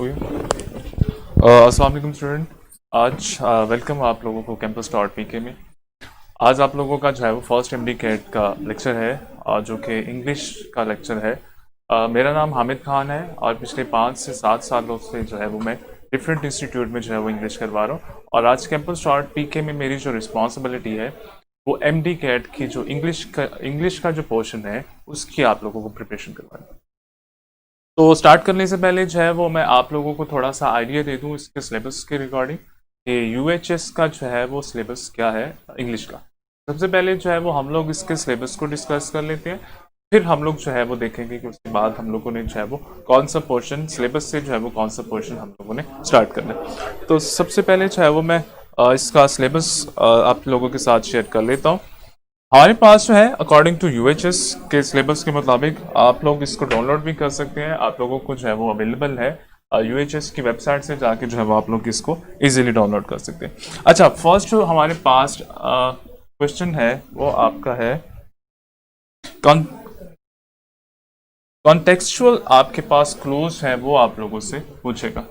हुई अस्सलाम वालेकुम स्टूडेंट। आज वेलकम आप लोगों को कैंपस डॉट पी में। आज आप लोगों का जो है वो फर्स्ट एमडी कैट का लेक्चर है, जो कि इंग्लिश का लेक्चर है। मेरा नाम हामिद खान है और पिछले 5 से 7 सालों से जो है वो मैं डिफरेंट इंस्टीट्यूट में जो है वो इंग्लिश करवा रहा हूँ। और आज कैंपस डॉट पी में मेरी जो रिस्पॉन्सिबिलिटी है वो एमडी कैट की जो इंग्लिश का जो पोर्शन है उसकी आप लोगों को प्रिपरेशन करवाना है। तो स्टार्ट करने से पहले जो है वो मैं आप लोगों को थोड़ा सा आइडिया दे दूं इसके सिलेबस के रिगार्डिंग कि यूएचएस का जो है वो सिलेबस क्या है इंग्लिश का। सबसे पहले जो है वो हम लोग इसके सिलेबस को डिस्कस कर लेते हैं, फिर हम लोग जो है वो देखेंगे कि उसके बाद हम लोगों ने जो है वो कौन सा पोर्शन सिलेबस से जो है वो कौन सा पोर्शन हम लोगों ने स्टार्ट करना है। तो सबसे पहले जो है वो मैं इसका सिलेबस आप लोगों के साथ शेयर कर लेता हूँ। हमारे पास जो है अकॉर्डिंग टू यूएचएस के सिलेबस के मुताबिक आप लोग इसको डाउनलोड भी कर सकते हैं। आप लोगों को जो है वो अवेलेबल है यूएचएस की वेबसाइट से जाके जो है वो आप लोग इसको इजीली डाउनलोड कर सकते हैं। अच्छा, फर्स्ट जो हमारे पास क्वेश्चन है वो आपका है कॉन्टेक्चुअल। आपके पास क्लोज है वो आप लोगों से पूछेगा।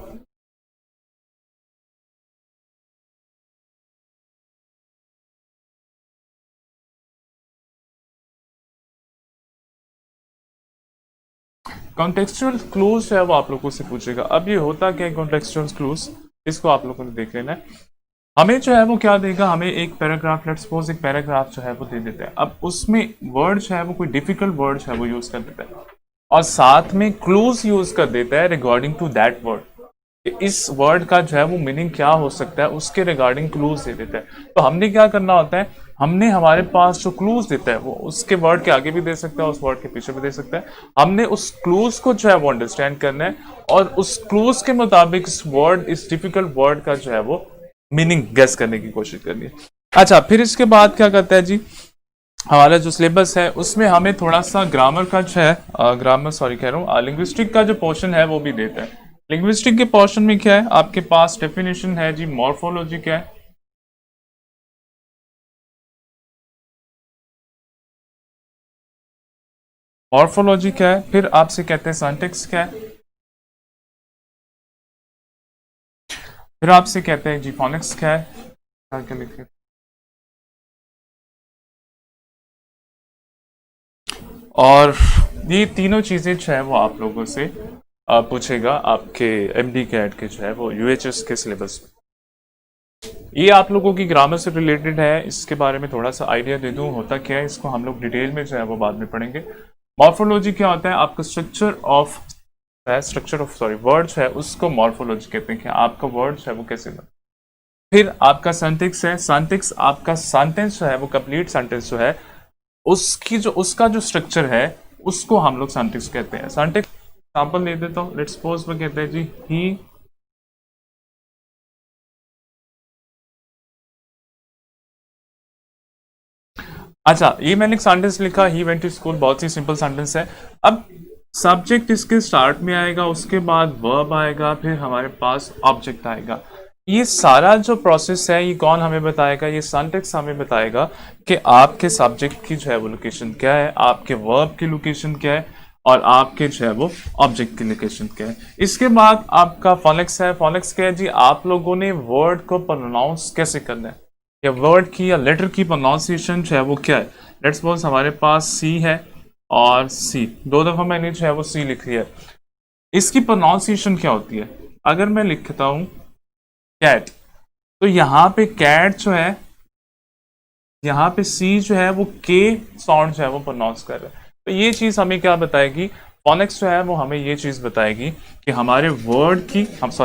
कॉन्टेक्चुअल क्लूज है वो आप लोगों से पूछेगा। अब ये होता क्या है कॉन्टेक्चुअल क्लूज, इसको आप लोगों ने देख लेना है। हमें जो है वो क्या देगा, हमें एक पैराग्राफ, लेट्स सपोज एक पैराग्राफ जो है वो दे देता है। अब उसमें वर्ड जो है वो कोई डिफिकल्ट वर्ड है वो यूज कर देता है और साथ में क्लूज यूज कर देता है रिगार्डिंग टू दैट वर्ड। इस वर्ड का जो है वो मीनिंग क्या हो सकता है उसके रिगार्डिंग क्लूज दे देता है। तो हमने क्या करना होता है, हमने हमारे पास जो क्लूज देता है वो उसके वर्ड के आगे भी दे सकता है, उस वर्ड के पीछे भी दे सकता है। हमने उस क्लूज को जो है वो अंडरस्टैंड करना है और उस क्लूज के मुताबिक इस डिफिकल्ट वर्ड का जो है वो मीनिंग गेस करने की कोशिश करनी है। अच्छा, फिर इसके बाद क्या करता है जी, हमारा जो सिलेबस है उसमें हमें थोड़ा सा ग्रामर का जो है लिंग्विस्टिक का जो पोर्शन है वो भी देता है। लिंग्विस्टिक के पोर्शन में क्या है, आपके पास डेफिनेशन है जी, मॉर्फोलॉजी क्या है, मॉर्फोलॉजी क्या है, फिर आपसे कहते हैं सिंटैक्स क्या है, फिर आपसे कहते हैं जी फोनिक्स क्या है। क्या लिखे, और ये तीनों चीजें जो है वो आप लोगों से पूछेगा आपके एमडी कैट के जो है वो यूएचएस के सिलेबस में। ये आप लोगों की ग्रामर से रिलेटेड है, इसके बारे में थोड़ा सा आइडिया दे दूं होता क्या है, इसको हम लोग डिटेल में जो है वो बाद में पढ़ेंगे। मॉर्फोलॉजी क्या होता है, आपका वर्ड जो है उसको मॉर्फोलॉजी कहते हैं कि आपका वर्ड जो है वो कैसे बना। फिर आपका सेंटेक्स है, सेंटेक्स आपका सेंटेंस जो है वो कंप्लीट सेंटेंस जो है उसका जो स्ट्रक्चर है उसको हम लोग सेंटेक्स कहते हैं। सेंटेक्स एग्जांपल दे देता हूँ, लेट्स सपोज में कहते हैं जी ही, अच्छा ये मैंने एक सेंटेंस लिखा, ही वेंट टू स्कूल, बहुत ही सिंपल सेंटेंस है। अब सब्जेक्ट इसके स्टार्ट में आएगा, उसके बाद वर्ब आएगा, फिर हमारे पास ऑब्जेक्ट आएगा। ये सारा जो प्रोसेस है ये कौन हमें बताएगा, ये सिंटैक्स हमें बताएगा कि आपके सब्जेक्ट की जो है वो लोकेशन क्या है, आपके वर्ब की लोकेशन क्या है और आपके जो है वो ऑब्जेक्ट की लोकेशन क्या है। इसके बाद आपका फोनिक्स है। फोनिक्स क्या है जी, आप लोगों ने वर्ड को प्रोनाउंस कैसे करना है, या वर्ड की या लेटर की प्रोनाउंसिएशन जो है वो क्या है। लेट्स सपोज हमारे पास सी है और सी, 2 दफा मैंने जो है वो सी लिखी है, इसकी प्रोनाउंसिएशन क्या होती है। अगर मैं लिखता हूं कैट, तो यहाँ पे कैट जो है, यहाँ पे सी जो है वो के साउंड जो है वो प्रोनाउंस कर रहा है। तो ये चीज हमें क्या बताएगी, फोनिक्स जो है वो हमें ये चीज बताएगी कि हमारे वर्ड की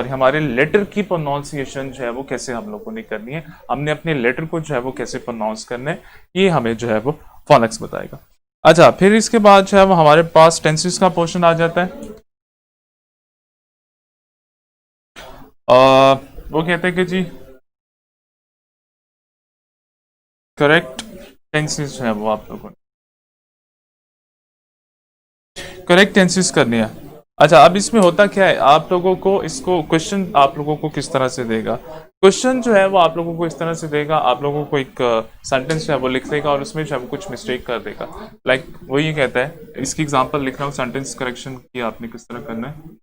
हमारे लेटर की प्रोनाउंसिएशन जो है वो कैसे हम लोगों ने करनी है, हमने अपने लेटर को जो है वो कैसे प्रोनाउंस करना है, ये हमें जो है वो फोनिक्स बताएगा। अच्छा, फिर इसके बाद जो है वो हमारे पास टेंसेस का पोर्शन आ जाता है। वो कहते हैं कि जी करेक्ट टेंसेस जो है वो आप लोगों ने करेक्ट टेंसेस करनी है। अच्छा, अब इसमें होता क्या है, आप लोगों को इसको क्वेश्चन आप लोगों को किस तरह से देगा, क्वेश्चन जो है वो आप लोगों को इस तरह से देगा, आप लोगों को एक सेंटेंस जो है वो लिख देगा और उसमें जो है वो कुछ मिस्टेक कर देगा। लाइक वो ये कहता है, इसकी एग्जांपल लिख रहा हूँ, सेंटेंस करेक्शन की आपने किस तरह करना है।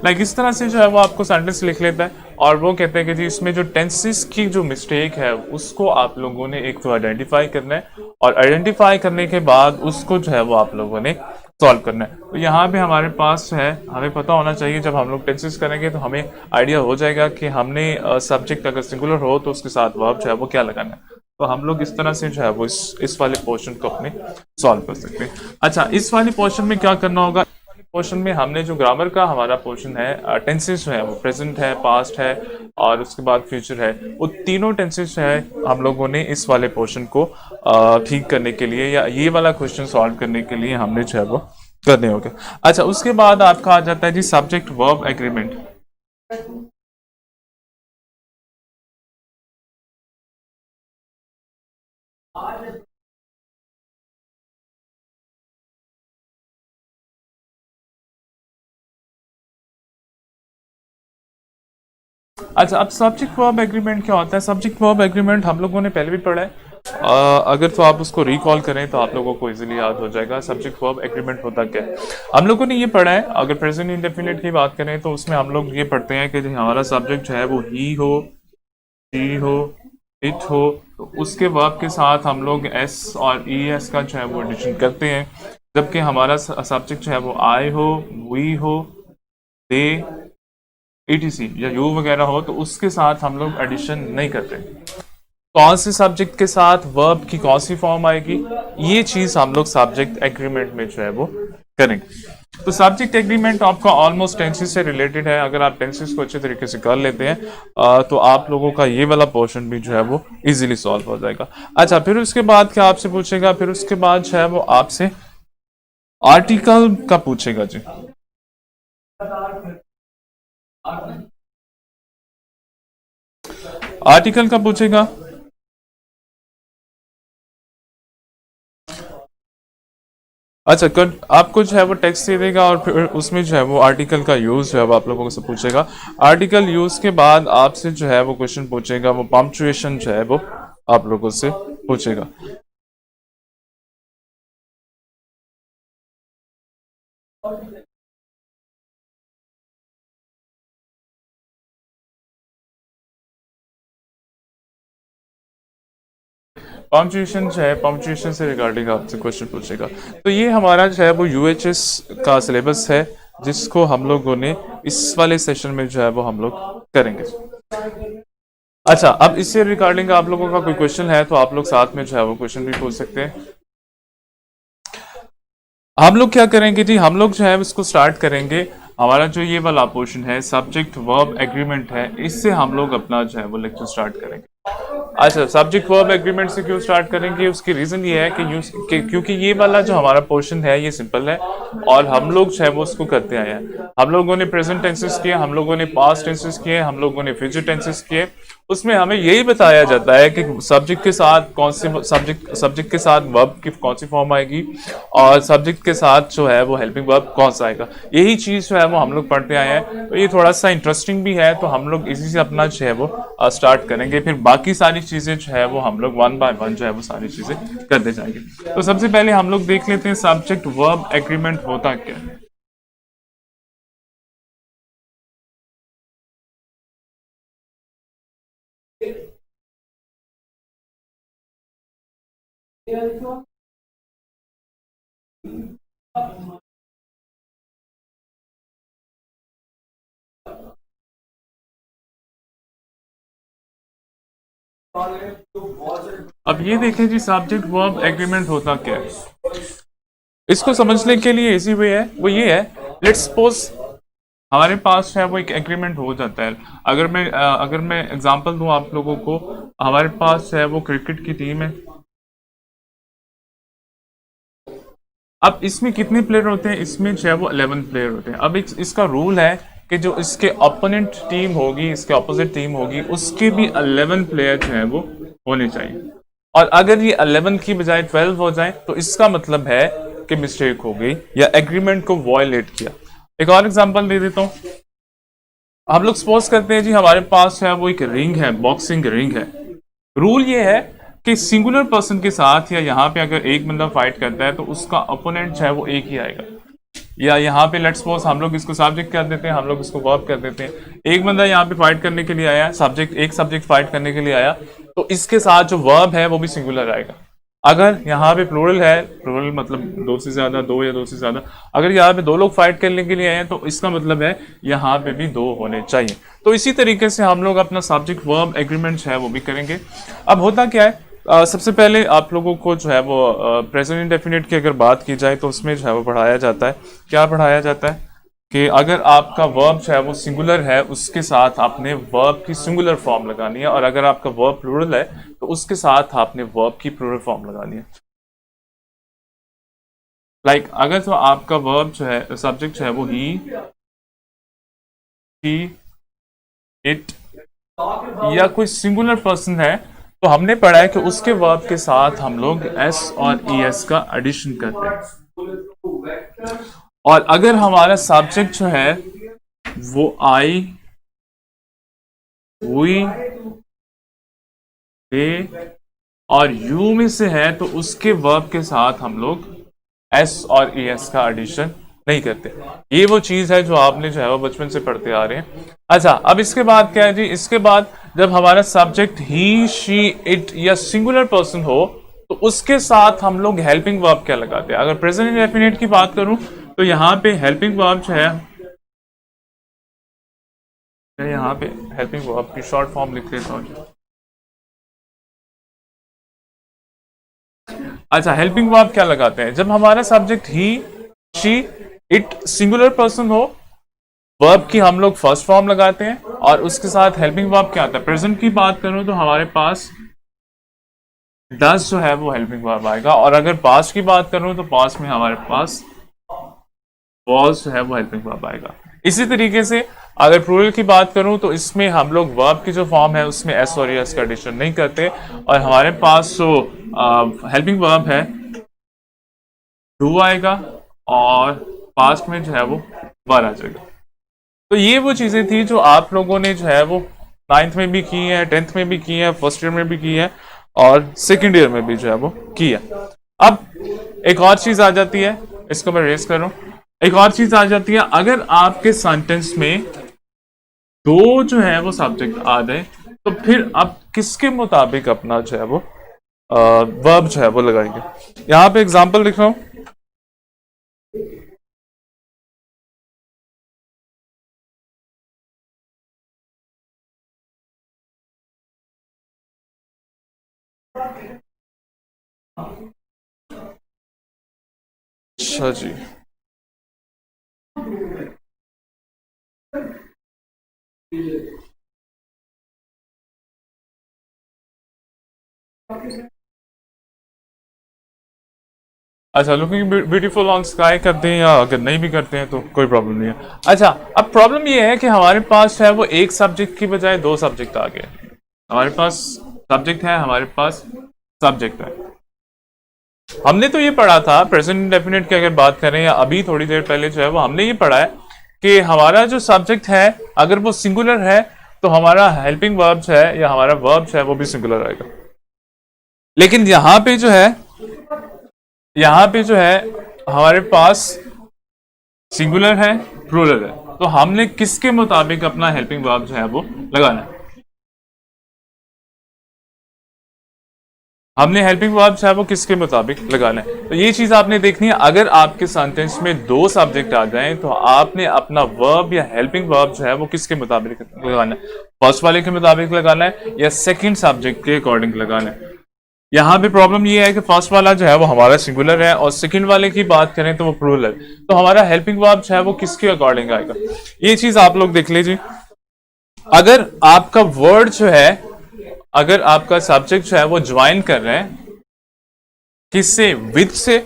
लाइक इस तरह से जो है वो आपको सेंटेंस लिख लेता है, और वो कहते हैं कि जी इसमें जो टेंसेस की जो मिस्टेक है उसको आप लोगों ने एक तो आइडेंटिफाई करना है, और आइडेंटिफाई करने के बाद उसको जो है वो आप लोगों ने सॉल्व करना है। तो यहाँ पे हमारे पास जो है हमें पता होना चाहिए, जब हम लोग टेंसेस करेंगे तो हमें आइडिया हो जाएगा कि हमने सब्जेक्ट अगर सिंगुलर हो तो उसके साथ वर्ब जो है वो क्या लगाना है। तो हम लोग इस तरह से जो है वो इस वाले पोर्शन को अपने सॉल्व कर सकते हैं। अच्छा, इस वाले पोर्शन में क्या करना होगा, पोर्शन में हमने जो ग्रामर का हमारा पोर्शन है, टेंसेस जो है वो प्रेजेंट है, पास्ट है और उसके बाद फ्यूचर है, वो तीनों टेंसेस है हम लोगों ने इस वाले पोर्शन को ठीक करने के लिए या ये वाला क्वेश्चन सॉल्व करने के लिए हमने जो है वो करने होंगे। अच्छा, उसके बाद आपका आ जाता है जी सब्जेक्ट वर्ब एग्रीमेंट। अच्छा, अब सब्जेक्ट वर्ब एग्रीमेंट क्या होता है? सब्जेक्ट वर्ब एग्रीमेंट हम लोगों ने पहले भी पढ़ा है। अगर तो आप उसको रिकॉल करें तो आप लोगों को इजीली याद हो जाएगा सब्जेक्ट वर्ब एग्रीमेंट होता क्या है। हम लोगों ने ये पढ़ा है, अगर प्रेजेंट इंडेफिनिट की बात करें तो उसमें हम लोग ये पढ़ते हैं कि हमारा सब्जेक्ट जो है वो ही हो, शी हो, इट हो, तो उसके वर्ब के साथ हम लोग एस और ई एस का जो है वो एडिशन करते हैं। जबकि हमारा सब्जेक्ट जो है वो आई हो, वी हो, दे, ईटीसी या यू वगैरह हो तो उसके साथ हम लोग एडिशन नहीं करते। कौन से सब्जेक्ट के साथ वर्ब की कौन सी फॉर्म आएगी, ये चीज हम लोग सब्जेक्ट एग्रीमेंट में जो है वो करेंगे। तो सब्जेक्ट एग्रीमेंट आपका ऑलमोस्ट टेंसेस से रिलेटेड है। अगर आप टेंसेस को अच्छे तरीके से कर लेते हैं तो आप लोगों का ये वाला पोर्शन भी जो है वो इजीली सॉल्व हो जाएगा। अच्छा, फिर उसके बाद क्या आपसे पूछेगा, फिर उसके बाद जो है वो आपसे आर्टिकल का पूछेगा जी। आर्टिकल का पूछेगा। अच्छा, कल आपको जो है वो टेक्स्ट दे देगा और फिर उसमें जो है वो आर्टिकल का यूज जो है वो आप लोगों से पूछेगा। आर्टिकल यूज के बाद आपसे जो है वो क्वेश्चन पूछेगा, वो पंक्चुएशन जो है वो आप लोगों से पूछेगा। पंक्चुएशन जो है, पंक्चुएशन से रिगार्डिंग आपसे क्वेश्चन पूछेगा। तो ये हमारा जो है वो यूएचएस का सिलेबस है, जिसको हम लोगों ने इस वाले सेशन में जो है वो हम लोग करेंगे। अच्छा, अब इससे रिगार्डिंग आप लोगों का कोई क्वेश्चन है तो आप लोग साथ में जो है वो क्वेश्चन भी पूछ सकते हैं। हम लोग क्या करेंगे जी, हम लोग जो है इसको स्टार्ट करेंगे। हमारा जो ये वाला पोर्शन है सब्जेक्ट वर्ब एग्रीमेंट है, इससे हम लोग अपना जो है वो लेक्चर स्टार्ट करेंगे। अच्छा, सब्जेक्ट वर्ब एग्रीमेंट से क्यों स्टार्ट करेंगे, उसकी रीजन ये है क्योंकि ये वाला जो हमारा पोर्शन है ये सिंपल है और हम लोग जो है वो उसको करते आए हैं। हम लोगों ने प्रेजेंट टेंसेस किए, हम लोगों ने पास्ट टेंसेस किए, हम लोगों ने फ्यूचर टेंसेस किए। उसमें हमें यही बताया जाता है कि सब्जेक्ट के साथ कौन से सब्जेक्ट के साथ वर्ब की कौन सी फॉर्म आएगी और सब्जेक्ट के साथ जो है वो हेल्पिंग वर्ब कौन सा आएगा। यही चीज जो है वो हम लोग पढ़ते आए हैं, तो ये थोड़ा सा इंटरेस्टिंग भी है, तो हम लोग इसी से अपना जो है वो स्टार्ट करेंगे। फिर बाकी सारी चीजें जो है वो हम लोग वन बाय वन जो है वो सारी चीजें करते जाएंगे। तो सबसे पहले हम लोग देख लेते हैं सब्जेक्ट वर्ब एग्रीमेंट होता क्या है। अब ये देखें जी सब्जेक्ट वर्ब एग्रीमेंट होता क्या है। इसको समझने के लिए इजी वे है, वो ये है, लेट्स सपोज हमारे पास है वो एक एग्रीमेंट हो जाता है। अगर मैं एग्जांपल दूं आप लोगों को, हमारे पास है वो क्रिकेट की टीम है। अब इसमें कितने प्लेयर होते हैं, इसमें जो है वो 11 प्लेयर होते हैं। अब इसका रूल है कि जो इसके अपोनेंट टीम होगी, इसके अपोजिट टीम होगी, उसके भी 11 प्लेयर जो है वो होने चाहिए। और अगर ये 11 की बजाय 12 हो जाए तो इसका मतलब है कि मिस्टेक हो गई या एग्रीमेंट को वॉयलेट किया। एक और एग्जांपल दे देता हूं। हम लोग सपोज करते हैं जी हमारे पास है वो एक रिंग है, बॉक्सिंग रिंग है। रूल ये है कि सिंगुलर पर्सन के साथ या यहाँ पे अगर एक बंदा फाइट करता है तो उसका अपोनेंट जो है वो एक ही आएगा। या यहाँ पे लेट्स सपोज हम लोग इसको सब्जेक्ट कर देते हैं, हम लोग इसको वर्ब कर देते हैं। एक बंदा यहाँ पे फाइट करने के लिए आया, एक सब्जेक्ट फाइट करने के लिए आया, तो इसके साथ जो वर्ब है वो भी सिंगुलर आएगा। अगर यहाँ पे प्लूरल है, प्लूरल मतलब दो से ज्यादा, दो या दो से ज्यादा, अगर यहाँ पे दो लोग फाइट करने के लिए आए हैं तो इसका मतलब है यहाँ पे भी दो होने चाहिए। तो इसी तरीके से हम लोग अपना सब्जेक्ट वर्ब एग्रीमेंट है वो भी करेंगे। अब होता क्या है, सबसे पहले आप लोगों को जो है वो प्रेजेंट इंडेफिनिट की अगर बात की जाए तो उसमें जो है वो पढ़ाया जाता है, क्या पढ़ाया जाता है कि अगर आपका वर्ब जो है वो सिंगुलर है, उसके साथ आपने वर्ब की सिंगुलर फॉर्म लगानी है, और अगर आपका वर्ब प्लूरल है तो उसके साथ आपने वर्ब की प्लूरल फॉर्म लगानी है। अगर तो आपका वर्ब जो है, सब्जेक्ट जो है वो ही, इट या कोई सिंगुलर पर्सन है, तो हमने पढ़ा है कि उसके वर्ब के साथ हम लोग एस और ई एस का एडिशन करते हैं। और अगर हमारा सब्जेक्ट जो है वो आई, वी, दे और यू में से है, तो उसके वर्ब के साथ हम लोग एस और ई एस का एडिशन नहीं करते। ये वो चीज है जो आपने जो है वो बचपन से पढ़ते आ रहे हैं। अच्छा, अब इसके बाद क्या है जी, इसके बाद जब हमारा सब्जेक्ट ही, शी, इट या सिंगुलर पर्सन हो, तो उसके साथ हम लोग हेल्पिंग वर्ब क्या लगाते हैं। अगर प्रेजेंट इंडेफिनिट की बात करूं तो यहाँ पे हेल्पिंग वर्ब जो है, मैं यहाँ पे हेल्पिंग वर्ब की शॉर्ट फॉर्म लिख लेता हूँ। अच्छा, हेल्पिंग वर्ब क्या लगाते हैं जब हमारा subject he, she, it singular person हो, वर्ब की हम लोग फर्स्ट फॉर्म लगाते हैं और उसके साथ हेल्पिंग वर्ब क्या आता है। प्रेजेंट की बात करूं तो हमारे पास डज जो है वो हेल्पिंग वर्ब आएगा, और अगर पास्ट की बात करूं तो पास्ट में हमारे पास वॉज जो है वो हेल्पिंग वर्ब आएगा। इसी तरीके से अगर प्लूरल की बात करूं तो इसमें हम लोग वर्ब की जो फॉर्म है उसमें एस और एस का एडिशन नहीं करते, और हमारे पास जो हेल्पिंग वर्ब है डू आएगा, और पास्ट में जो है वो वर आ जाएगा। तो ये वो चीजें थी जो आप लोगों ने जो है वो नाइन्थ में भी की है, टेंथ में भी की है, फर्स्ट ईयर में भी की है, और सेकेंड ईयर में भी जो है वो की है। अब एक और चीज आ जाती है, इसको मैं रेस करूं, एक और चीज आ जाती है, अगर आपके सेंटेंस में दो जो है वो सब्जेक्ट आ जाए, तो फिर आप किसके मुताबिक अपना जो है वो वर्ब जो है वो लगाएंगे। यहाँ पे एग्जांपल लिख रहा हूं। अच्छा जी, अच्छा, लुकिंग ब्यूटीफुल ऑन स्काई करते हैं, या अगर नहीं भी करते हैं तो कोई प्रॉब्लम नहीं है। अच्छा, अब प्रॉब्लम ये है कि हमारे पास है वो एक सब्जेक्ट की बजाय दो सब्जेक्ट आ गए। हमारे पास सब्जेक्ट है, हमारे पास सब्जेक्ट है। हमने तो ये पढ़ा था प्रेजेंट इंडेफिनिट की अगर बात करें, या अभी थोड़ी देर पहले जो है वो हमने ये पढ़ा है कि हमारा जो सब्जेक्ट है अगर वो सिंगुलर है तो हमारा हेल्पिंग वर्ब है या हमारा वर्ब है वो भी सिंगुलर आएगा। लेकिन यहाँ पे जो है हमारे पास सिंगुलर है, प्लूरल है, तो हमने किसके मुताबिक अपना हेल्पिंग वर्ब जो है वो लगाना है। हमने हेल्पिंग वर्ब जो है वो किसके मुताबिक लगाना है, तो ये चीज आपने देखनी है। अगर आपके सेंटेंस में दो सब्जेक्ट आ जाएं तो आपने अपना वर्ब या हेल्पिंग वर्ब जो है वो किसके मुताबिक लगाना है, फर्स्ट वाले के मुताबिक लगाना है या सेकंड सब्जेक्ट के अकॉर्डिंग लगाना है। यहाँ पे प्रॉब्लम ये है कि फर्स्ट वाला जो है वो हमारा सिंगुलर है, और सेकंड वाले की बात करें तो वो प्लूरल है, तो हमारा हेल्पिंग वर्ब जो है वो किसके अकॉर्डिंग आएगा, ये चीज आप लोग देख लीजिए। अगर आपका वर्ड जो है, अगर आपका सब्जेक्ट जो है वो ज्वाइन कर रहे हैं किससे, विद से,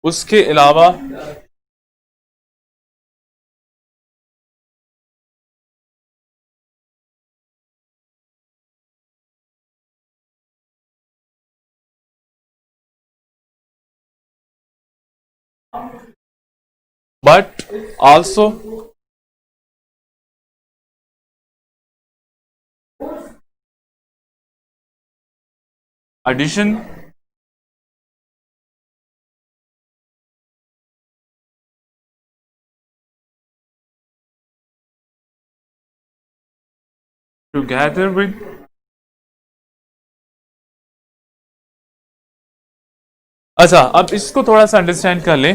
उसके अलावा but also addition together with, अच्छा अब इसको थोड़ा सा अंडरस्टैंड कर ले।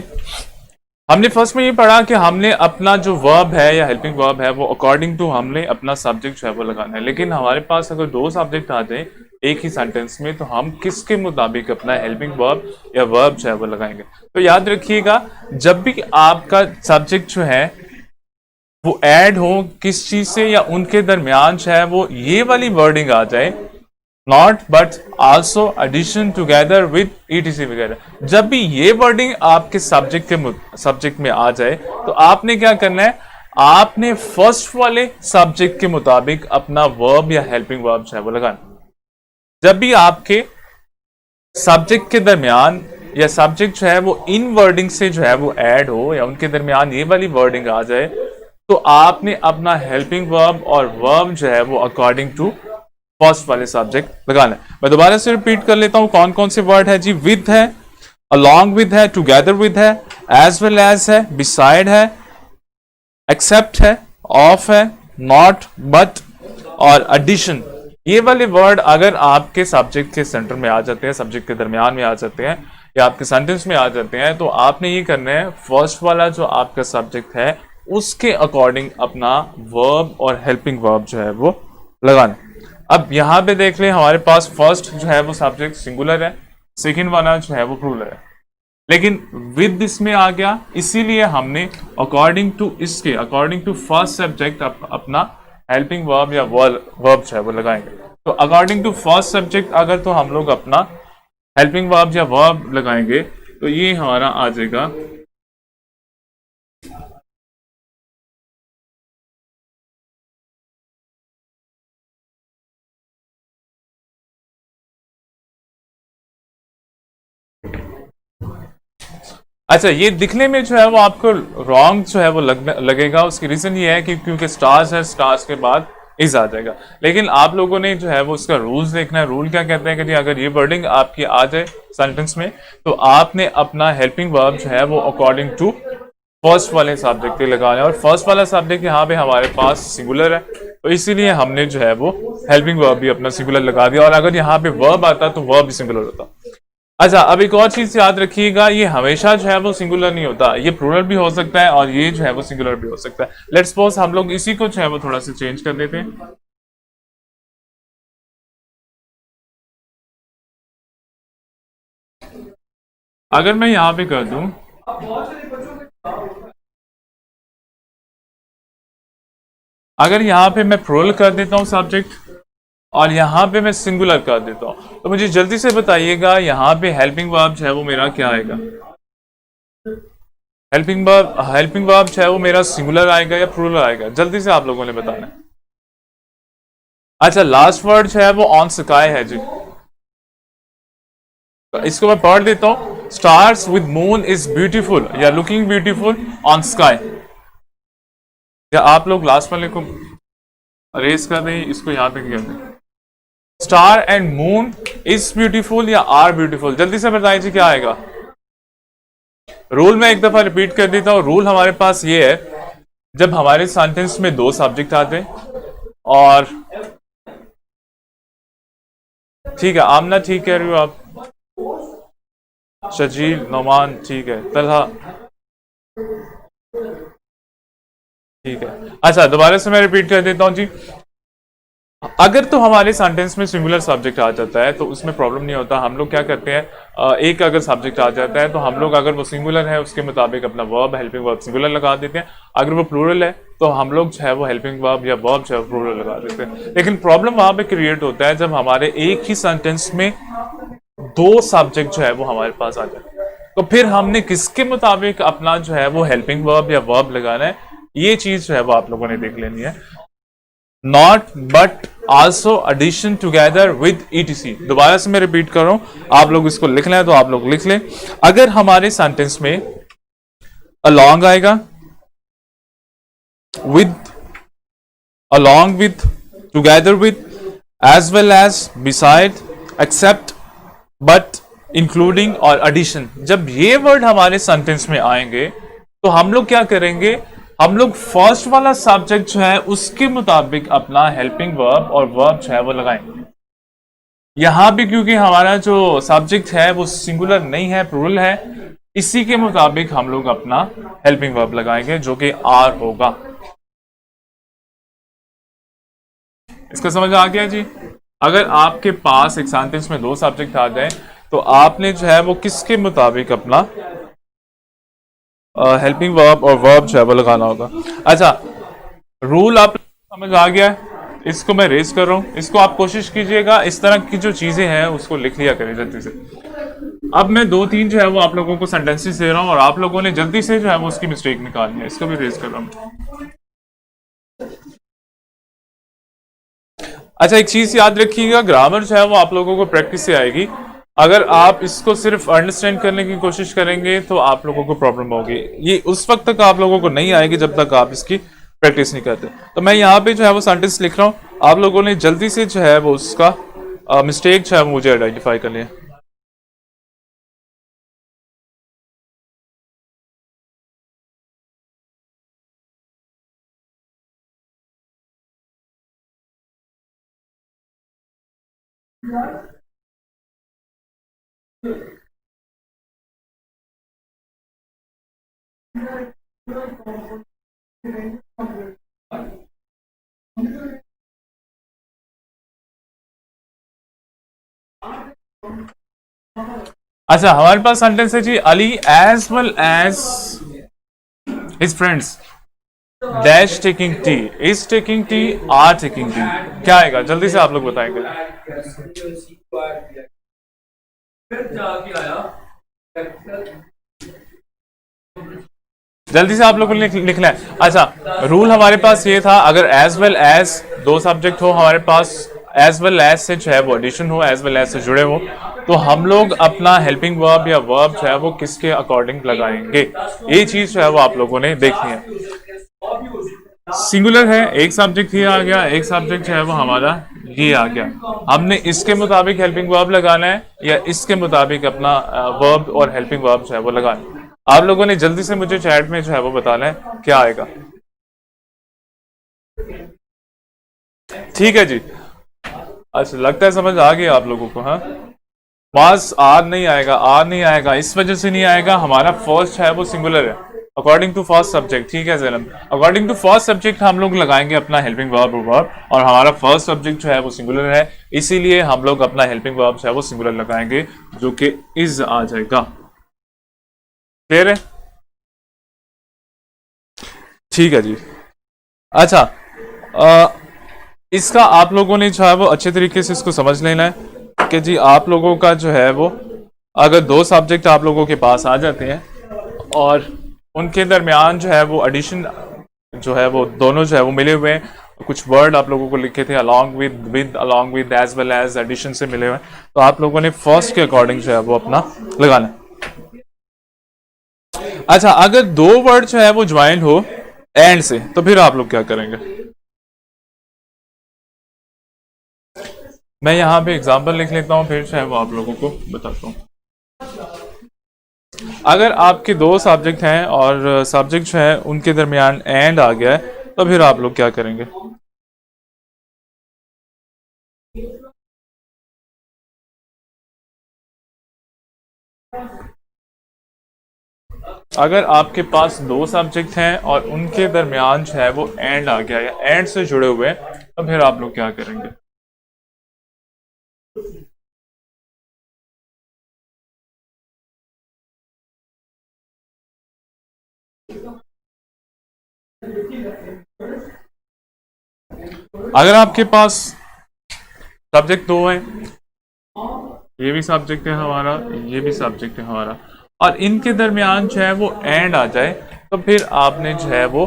हमने फर्स्ट में ये पढ़ा कि हमने अपना जो वर्ब है या हेल्पिंग वर्ब है वो अकॉर्डिंग टू हमने अपना सब्जेक्ट जो है वो लगाना है। लेकिन हमारे पास अगर दो सब्जेक्ट आ जाए एक ही सेंटेंस में तो हम किसके मुताबिक अपना हेल्पिंग वर्ब या वर्ब जो है वो लगाएंगे। तो याद रखिएगा, जब भी आपका सब्जेक्ट जो है वो ऐड हो किस चीज से या उनके दरमियान जो है वो ये वाली वर्डिंग आ जाए, not but also addition together with etc वगैरह, जब भी ये वर्डिंग आपके सब्जेक्ट में आ जाए तो आपने क्या करना है, आपने फर्स्ट वाले सब्जेक्ट के मुताबिक अपना वर्ब या हेल्पिंग वर्ब जो है वो लगाना। जब भी आपके सब्जेक्ट के दरमियान या सब्जेक्ट जो है वो इन वर्डिंग से जो है वो ऐड हो या उनके दरमियान ये वाली वर्डिंग आ जाए तो आपने अपना हेल्पिंग वर्ब और वर्ब जो है वो अकॉर्डिंग टू फर्स्ट वाले सब्जेक्ट लगाना है। मैं दोबारा से रिपीट कर लेता हूं कौन कौन से वर्ड है जी। विद है, अलॉन्ग विद है, टुगेदर विद है, एज वेल एज है, बिसाइड है, एक्सेप्ट है, ऑफ है, नॉट बट और एडिशन। ये वाले वर्ड अगर आपके सब्जेक्ट के सेंटर में आ जाते हैं, सब्जेक्ट के दरमियान में आ जाते हैं या आपके सेंटेंस में आ जाते हैं तो आपने ये करना है फर्स्ट वाला जो आपका सब्जेक्ट है उसके अकॉर्डिंग अपना वर्ब और हेल्पिंग वर्ब जो है वो लगाना। अब यहां पे देख लें हमारे पास फर्स्ट जो है वो सब्जेक्ट सिंगुलर है, सेकंड वाला जो है वो प्लूरल है, लेकिन विद इसमें आ गया, इसीलिए हमने अकॉर्डिंग टू फर्स्ट सब्जेक्ट अपना हेल्पिंग वर्ब या वर्ब जो है वो लगाएंगे। तो अकॉर्डिंग टू फर्स्ट सब्जेक्ट अगर तो हम लोग अपना हेल्पिंग वर्ब या वर्ब लगाएंगे तो ये हमारा आ जाएगा अच्छा। ये दिखने में जो है वो आपको रॉन्ग जो है वो लगेगा। उसकी रीजन ये है कि क्योंकि स्टार्स है, स्टार्स के बाद इज आ जाएगा, लेकिन आप लोगों ने जो है वो उसका रूल्स देखना है। रूल क्या कहते हैं कि जी अगर ये वर्डिंग आपकी आ जाए सेंटेंस में तो आपने अपना हेल्पिंग वर्ब जो है वो अकॉर्डिंग टू फर्स्ट वाले सब्जेक्ट पे लगाना है, और फर्स्ट वाला सब्जेक्ट यहाँ पे हमारे पास सिंगुलर है तो इसीलिए हमने जो है वो हेल्पिंग वर्ब भी अपना सिंगुलर लगा दिया, और अगर यहाँ पे वर्ब आता तो वर्ब भी सिंगुलर होता। अच्छा, अब एक और चीज याद रखिएगा, ये हमेशा जो है वो सिंगुलर नहीं होता, ये प्लूरल भी हो सकता है और ये जो है वो सिंगुलर भी हो सकता है। लेट्स सपोज हम लोग इसी को जो है वो थोड़ा सा चेंज कर देते हैं। अगर मैं यहां पे कर दूं अगर यहां पे मैं प्लूरल कर देता हूं सब्जेक्ट और यहां पे मैं सिंगुलर कर देता हूं तो मुझे जल्दी से बताइएगा यहां पे हेल्पिंग वर्ब जो है वो मेरा क्या आएगा। हेल्पिंग वर्ब जो है वो मेरा सिंगुलर आएगा या प्लूरल आएगा, जल्दी से आप लोगों ने बताना है। अच्छा, लास्ट वर्ड जो है वो ऑन स्काई है जी, तो इसको मैं पढ़ देता हूं। Stars with moon is beautiful या लुकिंग ब्यूटीफुल ऑन स्काई। या आप लोग लास्ट वाले को अरेज कर दें, इसको यहां पे कर दें। Star and moon is beautiful या आर ब्यूटीफुल, जल्दी से बताइए जी क्या आएगा। रूल मैं एक दफा रिपीट कर देता हूं। रूल हमारे पास ये है, जब हमारे सेंटेंस में दो सब्जेक्ट आते हैं और ठीक है, आमना ठीक कह रही हो आप, शजील, नौमान ठीक है, तलहा ठीक है। अच्छा, दोबारा से मैं रिपीट कर देता हूं जी। अगर तो हमारे सेंटेंस में सिंगुलर सब्जेक्ट आ जाता है तो उसमें प्रॉब्लम नहीं होता। हम लोग क्या करते हैं, एक अगर सब्जेक्ट आ जाता है तो हम लोग अगर वो सिंगुलर है उसके मुताबिक अपना वर्ब हेल्पिंग वर्ब सिंगुलर लगा देते हैं। अगर वो प्लूरल है तो हम लोग जो है वो हेल्पिंग वर्ब या वर्ब जो है प्लूरल लगा देते हैं। लेकिन प्रॉब्लम वहां पे क्रिएट होता है जब हमारे एक ही सेंटेंस में दो सब्जेक्ट जो है वो हमारे पास आ जाए, तो फिर हमने किसके मुताबिक अपना जो है वो हेल्पिंग वर्ब या वर्ब लगाना है, ये चीज जो है वो आप लोगों ने देख लेनी है। Not but also addition together with ETC. दोबारा से मैं रिपीट कर रहा हूं, आप लोग इसको लिखना है तो आप लोग लिख लें। अगर हमारे सेंटेंस में along आएगा, with, along with, together with, as well as, beside, except, but, including और addition, जब ये वर्ड हमारे सेंटेंस में आएंगे तो हम लोग क्या करेंगे, हम लोग फर्स्ट वाला सब्जेक्ट जो है उसके मुताबिक अपना हेल्पिंग वर्ब और वर्ब जो है वो लगाएंगे। यहां भी क्योंकि हमारा जो सब्जेक्ट है वो सिंगुलर नहीं है, प्लूरल है, इसी के मुताबिक हम लोग अपना हेल्पिंग वर्ब लगाएंगे जो कि आर होगा। इसका समझ आ गया जी? अगर आपके पास एक सेंटेंस में दो सब्जेक्ट आ जाए तो आपने जो है वो किसके मुताबिक अपना हेल्पिंग वर्ब और वर्ब जो है वो लगाना होगा। अच्छा, रूल आप समझ आ गया है? इसको मैं रेज कर रहा हूं, इसको आप कोशिश कीजिएगा इस तरह की जो चीजें हैं उसको लिख लिया करें जल्दी से। अब मैं दो तीन जो है वो आप लोगों को सेंटेंसेस दे रहा हूं और आप लोगों ने जल्दी से जो है वो उसकी मिस्टेक निकालनी है। इसको भी रेज कर रहा हूं। अच्छा, एक चीज याद रखिएगा, ग्रामर जो है वो आप लोगों को प्रैक्टिस से आएगी। अगर आप इसको सिर्फ अंडरस्टैंड करने की कोशिश करेंगे तो आप लोगों को प्रॉब्लम होगी। ये उस वक्त तक आप लोगों को नहीं आएगी जब तक आप इसकी प्रैक्टिस नहीं करते। तो मैं यहाँ पे जो है वो सेंटेंस लिख रहा हूँ, आप लोगों ने जल्दी से जो है वो उसका मिस्टेक जो है मुझे आइडेंटिफाई कर लिया। अच्छा, हमारे पास सेंटेंस है जी, Ali as well as his friends dash taking tea, is taking tea, are taking tea. क्या आएगा जल्दी से आप लोग बताएंगे। जल्दी से आप लोगों ने लिखना है। अच्छा, रूल हमारे पास ये था, अगर एज वेल एज दो सब्जेक्ट हो हमारे पास, एज वेल एज से जो है वो एडिशन हो, एज वेल एज से जुड़े हो, तो हम लोग अपना हेल्पिंग वर्ब या वर्ब जो है वो किसके अकॉर्डिंग लगाएंगे, ये चीज जो है वो आप लोगों ने देखनी है। सिंगुलर है, एक सब्जेक्ट ये आ गया, एक सब्जेक्ट जो है वो हमारा ये आ गया, हमने इसके मुताबिक हेल्पिंग वर्ब लगाना है या इसके मुताबिक अपना वर्ब और हेल्पिंग वर्ब जो है वो लगाना है। आप लोगों ने जल्दी से मुझे चैट में जो है वो बताना है क्या आएगा। ठीक है जी। अच्छा, लगता है समझ आ गई आप लोगों को। हाँ, मास आर नहीं आएगा, आर नहीं आएगा, इस वजह से नहीं आएगा, हमारा फर्स्ट है वो सिंगुलर है अकॉर्डिंग टू फर्स्ट सब्जेक्ट। ठीक है Zainab, according to first subject हम लोग लगाएंगे अपना हेल्पिंग वर्ब और हमारा फर्स्ट सब्जेक्ट जो है वो सिंगुलर है, इसीलिए हम लोग अपना हेल्पिंग वर्ब जो है वो सिंगुलर लगाएंगे जो कि इज आ जाएगा। क्लियर है? ठीक है जी। अच्छा, इसका आप लोगों ने जो है वो अच्छे तरीके से इसको समझ लेना है कि जी आप लोगों का जो है वो, अगर दो सब्जेक्ट आप लोगों के पास आ जाते हैं और उनके दरमियान जो है वो एडिशन जो है वो दोनों जो है वो मिले हुए हैं, कुछ वर्ड आप लोगों को लिखे थे along with as well as addition से मिले हुए हैं, तो आप लोगों ने फर्स्ट के अकॉर्डिंग जो है वो अपना लगाना है। अच्छा, अगर दो वर्ड जो है वो ज्वाइन हो एंड से, तो फिर आप लोग क्या करेंगे? मैं यहाँ पे एग्जांपल लिख लेता हूँ, फिर जो है वो आप लोगों को बताता हूँ। अगर आपके दो सब्जेक्ट हैं और सब्जेक्ट जो है उनके दरमियान एंड आ गया है, तो फिर आप लोग क्या करेंगे? अगर आपके पास दो सब्जेक्ट हैं और उनके दरमियान जो है वो एंड आ गया या एंड से जुड़े हुए हैं, तो फिर आप लोग क्या करेंगे? अगर आपके पास सब्जेक्ट दो है, ये भी सब्जेक्ट है हमारा, ये भी सब्जेक्ट है हमारा, और इनके दरमियान जो है वो एंड आ जाए, तो फिर आपने जो है वो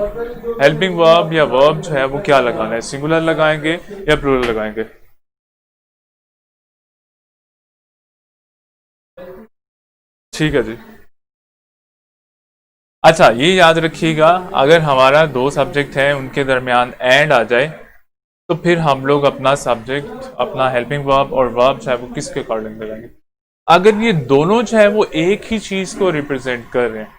हेल्पिंग वर्ब या वर्ब जो है वो क्या लगाना है, सिंगुलर लगाएंगे या प्लूरल लगाएंगे? ठीक है जी। अच्छा, ये याद रखिएगा, अगर हमारा दो सब्जेक्ट है उनके दरमियान एंड आ जाए, तो फिर हम लोग अपना सब्जेक्ट अपना हेल्पिंग वर्ब और वर्ब जो है वो किसके अकॉर्डिंग लगाएंगे? अगर ये दोनों जो है वो एक ही चीज को रिप्रेजेंट कर रहे हैं,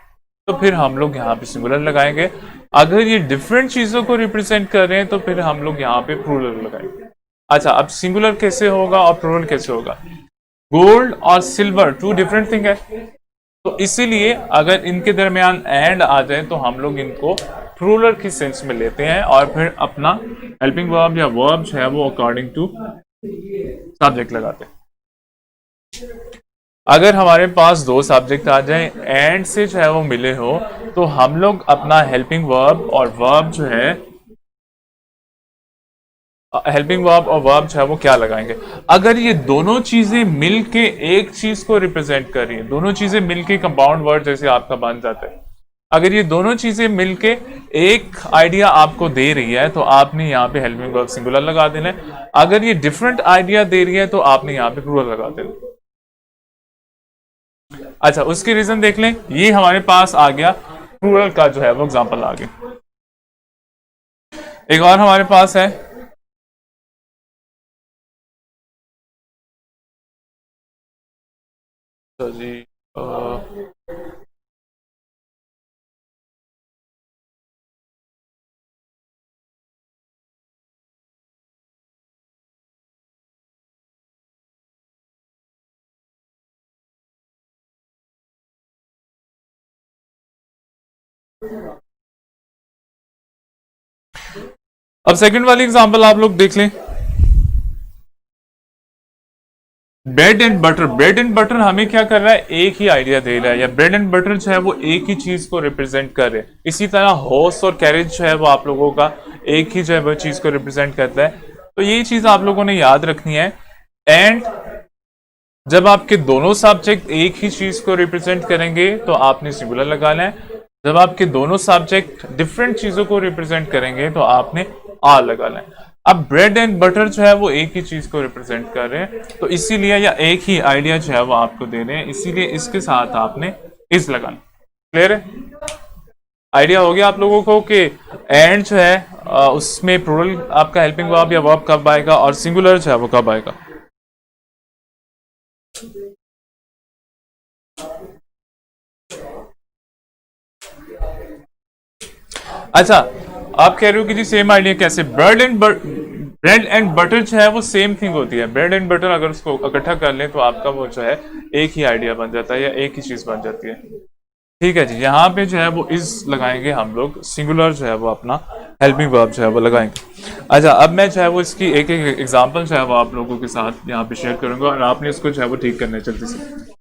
तो फिर हम लोग यहाँ पे सिंगुलर लगाएंगे। अगर ये डिफरेंट चीजों को रिप्रेजेंट कर रहे हैं तो फिर हम लोग यहाँ पे प्लूरल लगाएंगे। अच्छा, अब सिंगुलर कैसे होगा और प्लूरल कैसे होगा? गोल्ड और सिल्वर टू डिफरेंट थिंग है, तो इसीलिए अगर इनके दरमियान एंड आ जाए तो हम लोग इनको प्लूरल की सेंस में लेते हैं और फिर अपना हेल्पिंग वर्ब या वर्ब जो है वो अकॉर्डिंग टू सब्जेक्ट लगाते हैं। अगर हमारे पास दो सब्जेक्ट आ जाए एंड से जो है वो मिले हो तो हम लोग अपना हेल्पिंग वर्ब और वर्ब जो है हेल्पिंग वर्ब और वर्ब जो है वो क्या लगाएंगे? अगर ये दोनों चीजें मिलके एक चीज को रिप्रेजेंट कर रही है, दोनों चीजें मिलके कंपाउंड वर्ड जैसे आपका बन जाता है, अगर ये दोनों चीजें मिलके एक आइडिया आपको दे रही है तो आपने यहाँ पे हेल्पिंग वर्ब सिंगुलर लगा देना है। अगर ये डिफरेंट आइडिया दे रही है तो आपने यहाँ पे प्लूरल लगा देना। अच्छा, उसकी रीजन देख लें, ये हमारे पास आ गया प्लूरल का जो है वो एग्जांपल आ गया। एक और हमारे पास है, तो जी अब सेकंड वाली एग्जांपल आप लोग देख लें, bread and butter. Bread and butter हमें क्या कर रहा है? एक ही आइडिया दे रहा है, या ब्रेड एंड बटर जो है वो एक ही चीज को रिप्रेजेंट कर रहे हैं। इसी तरह हॉर्स और कैरेज जो है वो आप लोगों का एक ही जो है वो चीज को रिप्रेजेंट करता है। तो ये चीज आप लोगों ने याद रखनी है। एंड जब आपके दोनों सब्जेक्ट एक ही चीज को रिप्रेजेंट करेंगे तो आपने सिंगुलर लगाना है। जब आपके दोनों सब्जेक्ट डिफरेंट चीजों को रिप्रेजेंट करेंगे तो आपने आर लगाना है। अब ब्रेड एंड बटर जो है वो एक ही चीज को रिप्रेजेंट कर रहे हैं, तो इसीलिए या एक ही आइडिया जो है वो आपको दे रहे हैं, इसीलिए इसके साथ आपने इस लगाना। क्लियर है? आइडिया हो गया आप लोगों को कि एंड जो है उसमें प्लूरल आपका हेल्पिंग वर्ब या वर्ब कब आएगा और सिंगुलर जो है वो कब आएगा। अच्छा, आप कह रहे हो कि जी सेम आइडिया कैसे? ब्रेड एंड बटर जो है वो सेम थिंग होती है। ब्रेड एंड बटर अगर उसको इकट्ठा कर लें तो आपका वो जो है एक ही आइडिया बन जाता है या एक ही चीज बन जाती है। ठीक है जी, यहाँ पे जो है वो इस लगाएंगे हम लोग, सिंगुलर जो है वो अपना हेल्पिंग वर्ब जो है वो लगाएंगे। अच्छा, अब मैं जो है वो इसकी एक एक एग्जांपल जो है वो आप लोगों के साथ यहाँ पे शेयर करूंगा और आपने इसको जो है वो ठीक करना है जल्दी से।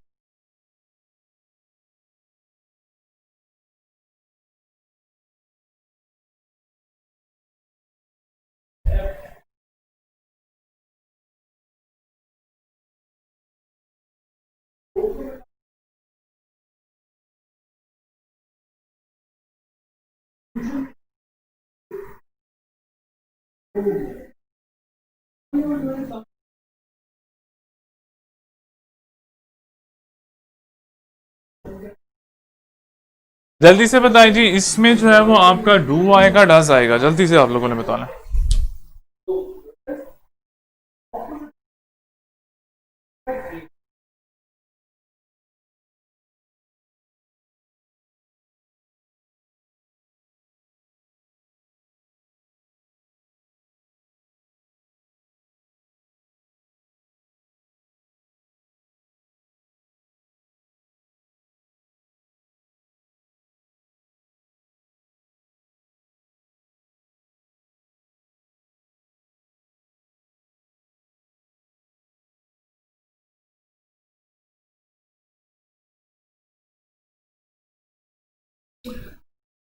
जल्दी से बताएं जी, इसमें जो है वो आपका डू आएगा डज आएगा? जल्दी से आप लोगों ने बताना है।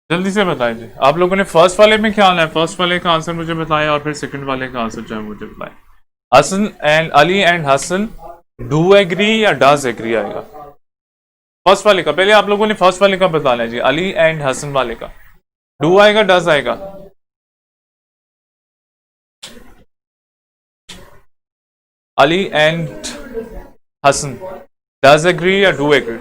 जल्दी से बताएं जी, आप लोगों ने फर्स्ट वाले में क्या आना है? फर्स्ट वाले का आंसर मुझे बताएं और फिर सेकंड वाले का आंसर जो है मुझे बताएं। Hasan and Ali and Hasan do agree या डज एग्री आएगा? फर्स्ट वाले का पहले आप लोगों ने फर्स्ट वाले का बताना है जी, अली एंड हसन वाले का डू आएगा डज आएगा? Ali and Hasan does agree या डू एग्री?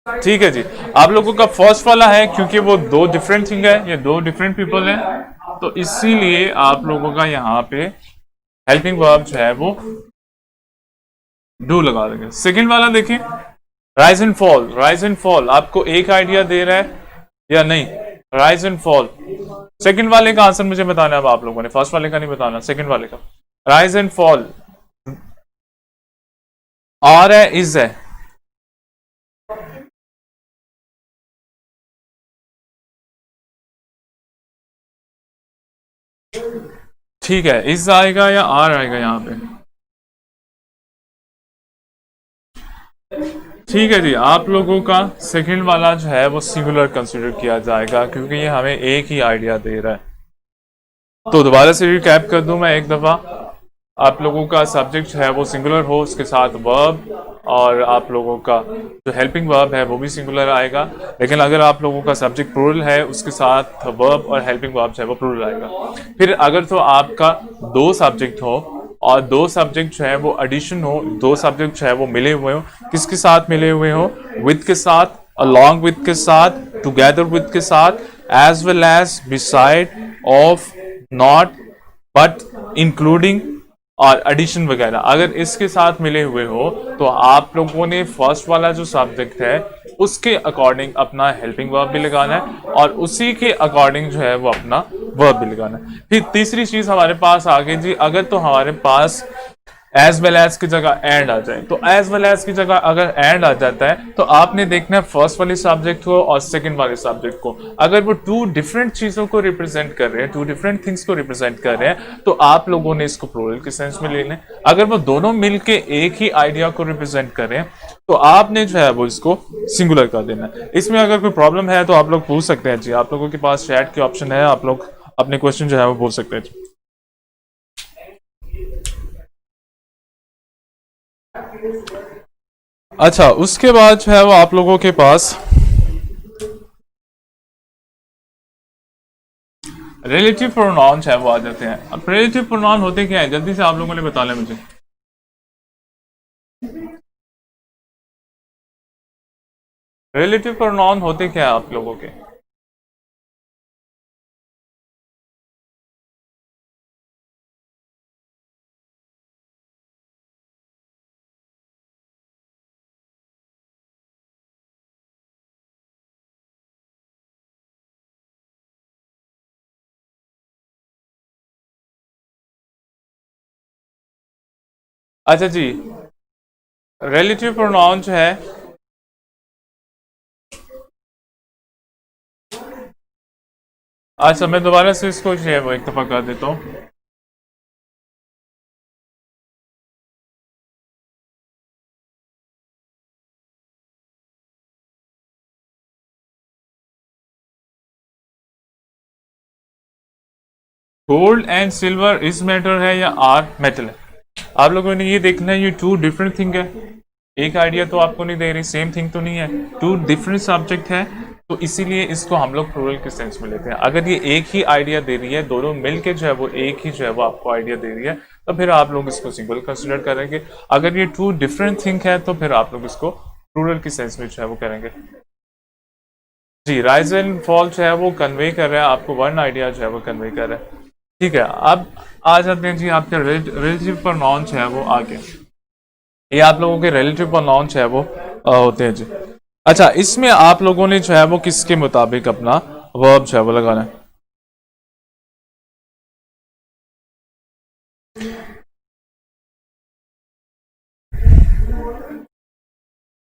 ठीक है जी, आप लोगों का फर्स्ट वाला है क्योंकि वो दो डिफरेंट थिंग है, ये दो डिफरेंट पीपल हैं, तो इसीलिए आप लोगों का यहाँ पे हेल्पिंग वर्ब जो है वो डू लगा देंगे। सेकंड वाला देखें, rise and fall. Rise and fall आपको एक आइडिया दे रहा है या नहीं? Rise and fall. सेकंड वाले का आंसर मुझे बताना है अब आप लोगों ने, फर्स्ट वाले का नहीं बताना, सेकंड वाले का। राइज एंड फॉल, आर है इज है। ठीक है, इज आएगा या आर आएगा यहाँ पे? ठीक है जी, आप लोगों का सेकंड वाला जो है वो सिंगुलर कंसीडर किया जाएगा क्योंकि ये हमें एक ही आइडिया दे रहा है। तो दोबारा से रिकैप कर दूं मैं एक दफा। आप लोगों का सब्जेक्ट है वो सिंगुलर हो, उसके साथ वर्ब, और आप लोगों का जो हेल्पिंग वर्ब है वो भी सिंगुलर आएगा। लेकिन अगर आप लोगों का सब्जेक्ट प्लूरल है, उसके साथ वर्ब और हेल्पिंग वर्ब है वो प्लूरल आएगा। फिर अगर तो आपका दो सब्जेक्ट हो और दो सब्जेक्ट जो है वो एडिशन हो, दो सब्जेक्ट जो है वो मिले हुए हो, किसके साथ मिले हुए हो? विद के साथ, along with के साथ, together with के साथ, as well as, beside, of, not, but, including और एडिशन वगैरह अगर इसके साथ मिले हुए हो तो आप लोगों ने फर्स्ट वाला जो सब्जेक्ट है उसके अकॉर्डिंग अपना हेल्पिंग वर्ब भी लगाना है और उसी के अकॉर्डिंग जो है वो अपना वर्ब भी लगाना है। फिर तीसरी चीज हमारे पास आ गई जी, अगर तो हमारे पास एज वेल एज की जगह एंड आ जाए, तो एज वेल एज की जगह अगर एंड आ जाता है तो आपने देखना है फर्स्ट वाले सब्जेक्ट को और सेकंड वाले सब्जेक्ट को। अगर वो टू डिफरेंट चीजों को रिप्रेजेंट कर रहे हैं, टू डिफरेंट थिंग्स को रिप्रेजेंट कर रहे हैं, तो आप लोगों ने इसको प्लूरल के सेंस में लेना है। अगर वो दोनों मिलके एक ही आइडिया को रिप्रेजेंट कर रहे हैं तो आपने जो है वो इसको सिंगुलर कर देना है। इसमें अगर कोई प्रॉब्लम है तो आप लोग पूछ सकते हैं जी, आप लोगों के पास चैट की ऑप्शन है, आप लोग अपने क्वेश्चन जो है वो पूछ सकते हैं जी। अच्छा, उसके बाद जो है वो आप लोगों के पास रिलेटिव प्रोनाउन है वो आ जाते हैं। अब रिलेटिव प्रोनाउन होते क्या है, जल्दी से आप लोगों ने बता लें मुझे। रिलेटिव प्रोनाउन होते क्या है आप लोगों के? अच्छा जी, रिलेटिव प्रोनाउन जो है, अच्छा मैं दोबारा से इसको जो है वो एक दफा कर देता हूँ। Gold and silver is metal है या आर मेटल है? आप लोगों ने ये देखना है, ये टू डिफरेंट थिंग है। एक आइडिया तो आपको नहीं दे रही, सेम थिंग तो नहीं है, टू डिफरेंट सब्जेक्ट है। तो इसीलिए इसको हम लोग प्लूरल के सेंस में लेते हैं। अगर ये एक ही आइडिया दे रही है, दोनों मिलके जो है वो एक ही जो है वो आपको आइडिया दे रही है, तो फिर आप लोग इसको सिंगल कंसिडर करेंगे। अगर ये टू डिफरेंट थिंग है तो फिर आप लोग इसको प्लूरल के सेंस में जो है वो करेंगे। जी, राइज एंड फॉल जो है वो कन्वे कर रहा है आपको, वन आइडिया जो है वो कन्वे कर रहा है। ठीक है, अब आ जाते हैं जी आपके रिलेटिव प्रोनाउन है वो आ गया। ये आप लोगों के रिलेटिव प्रोनाउन है वो होते हैं जी। अच्छा, इसमें आप लोगों ने जो है वो किसके मुताबिक अपना वर्ब जो है वो लगाना है?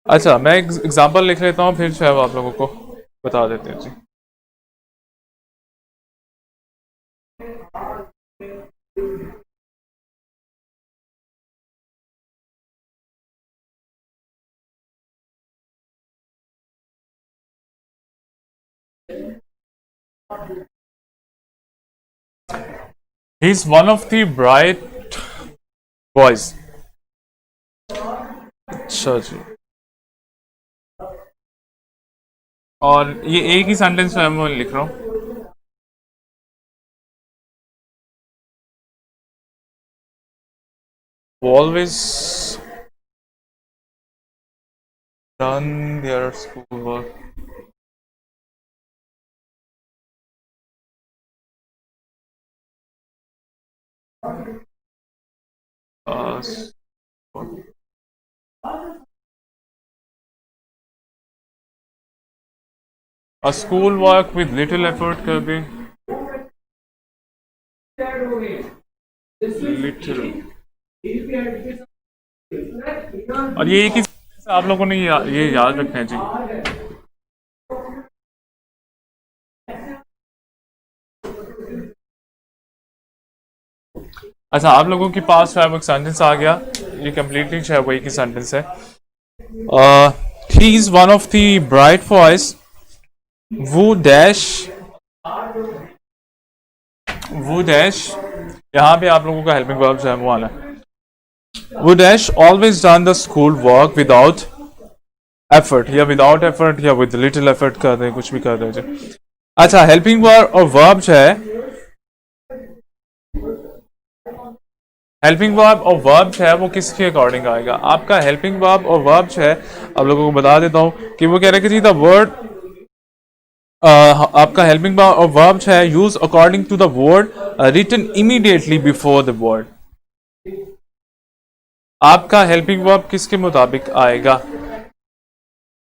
अच्छा, मैं एग्जांपल लिख लेता हूँ, फिर जो है वो आप लोगों को बता देते हैं जी। He is one of the bright boys. अच्छा जी, और ये एक ही सेंटेंस में मैं लिख रहा हूँ। Always done their schoolwork. Uh, school work with little effort कर दें, लिटिल। और ये एक ही sentence है, आप लोगों ने ये याद रखना है जी। अच्छा, आप लोगों के पास जो है वो एक सेंटेंस आ गया, ये कंप्लीटली जो है वो एक ही सेंटेंस है। ही is one of the bright boys, वो डैश, वो डैश, यहाँ पे आप लोगों का हेल्पिंग वर्ब जो है वो आना है। वो dash always done the school work without effort, या विदाउट एफर्ट या विद लिटिल एफर्ट कर दें, कुछ भी कर दें जी। अच्छा, हेल्पिंग वर्ब और वर्ब जो है, हेल्पिंग वर्ब और वर्ब जो है वो किसके अकॉर्डिंग आएगा? आपका हेल्पिंग वर्ब और वर्ब जो है, आप लोगों को बता देता हूँ कि वो कह रहे हैं कि जी द वर्ड, आपका हेल्पिंग वर्ब और वर्ब जो है use according to the word written immediately before the word. आपका हेल्पिंग वर्ब किसके मुताबिक आएगा?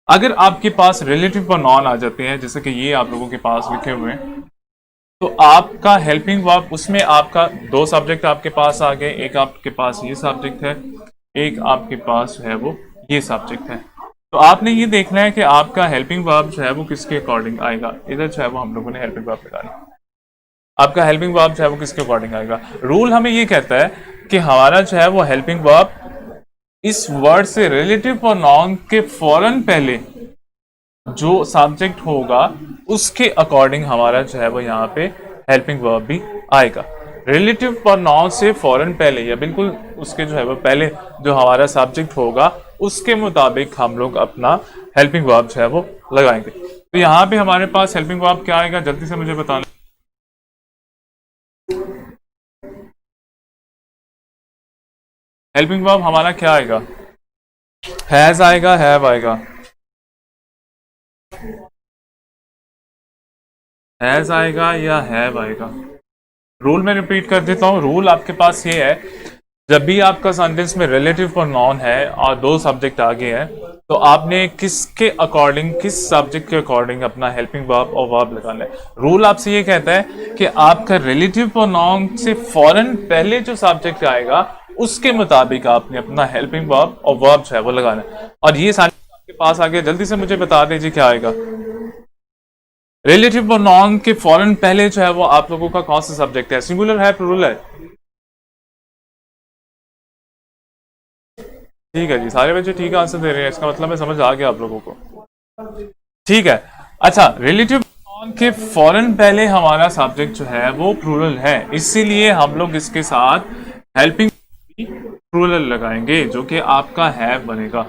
अगर आपके पास रिलेटिव प्रोनाउन आ जाते हैं, जैसे कि ये आप लोगों के पास लिखे हुए हैं, तो आपका हेल्पिंग वर्ब, उसमें आपका दो सब्जेक्ट आपके पास आ गए, एक आपके पास ये सब्जेक्ट है, एक आपके पास जो है वो ये सब्जेक्ट है। तो आपने ये देखना है कि आपका हेल्पिंग वर्ब जो है वो किसके अकॉर्डिंग आएगा। इधर जो है वो हम लोगों ने हेल्पिंग वर्ब निकाला, आपका हेल्पिंग वर्ब जो है वो किसके अकॉर्डिंग आएगा। रूल हमें ये कहता है कि हमारा जो है वो हेल्पिंग वर्ब इस वर्ड से रिलेटिव प्रोनाउन के फौरन पहले जो सब्जेक्ट होगा उसके अकॉर्डिंग हमारा जो है वो यहाँ पे हेल्पिंग वर्ब भी आएगा। रिलेटिव प्रोनाउन से फौरन पहले या बिल्कुल उसके जो है वो पहले जो हमारा सब्जेक्ट होगा उसके मुताबिक हम लोग अपना हेल्पिंग वर्ब जो है वो लगाएंगे। तो यहाँ पे हमारे पास हेल्पिंग वर्ब क्या आएगा, जल्दी से मुझे बताना। हेल्पिंग वर्ब हमारा क्या आएगा? हैज आएगा, हैव आएगा, हैज आएगा या हैव आएगा। रूल में रिपीट कर देता हूँ। रूल आपके पास ये है, जब भी आपका सेंटेंस में रिलेटिव प्रोनाउन है और दो सब्जेक्ट आगे हैं, तो आपने किसके अकॉर्डिंग, किस सब्जेक्ट के अकॉर्डिंग अपना हेल्पिंग वर्ब और वर्ब लगाना है। रूल आपसे ये कहता है कि आपका रिलेटिव प्रोनाउन से फौरन पहले जो सब्जेक्ट आएगा उसके मुताबिक आपने अपना हेल्पिंग वर्ब और वर्ब जो है वो लगाना है। और ये सेंटेंस आपके पास आ गया, जल्दी से मुझे बता दीजिए क्या आएगा। रिलेटिव प्रोनाउन के फौरन पहले जो है वो आप लोगों का कौन सा सब्जेक्ट है? सिंगुलर है, प्लूरल है? ठीक है जी, सारे बच्चे ठीक आंसर दे रहे हैं, इसका मतलब मैं समझ आ गया आप लोगों को। ठीक है। अच्छा, रिलेटिव प्रोनाउन के फौरन पहले हमारा सब्जेक्ट जो है वो प्लूरल है, इसीलिए हम लोग इसके साथ हेल्पिंग प्लूरल लगाएंगे जो कि आपका हैव बनेगा।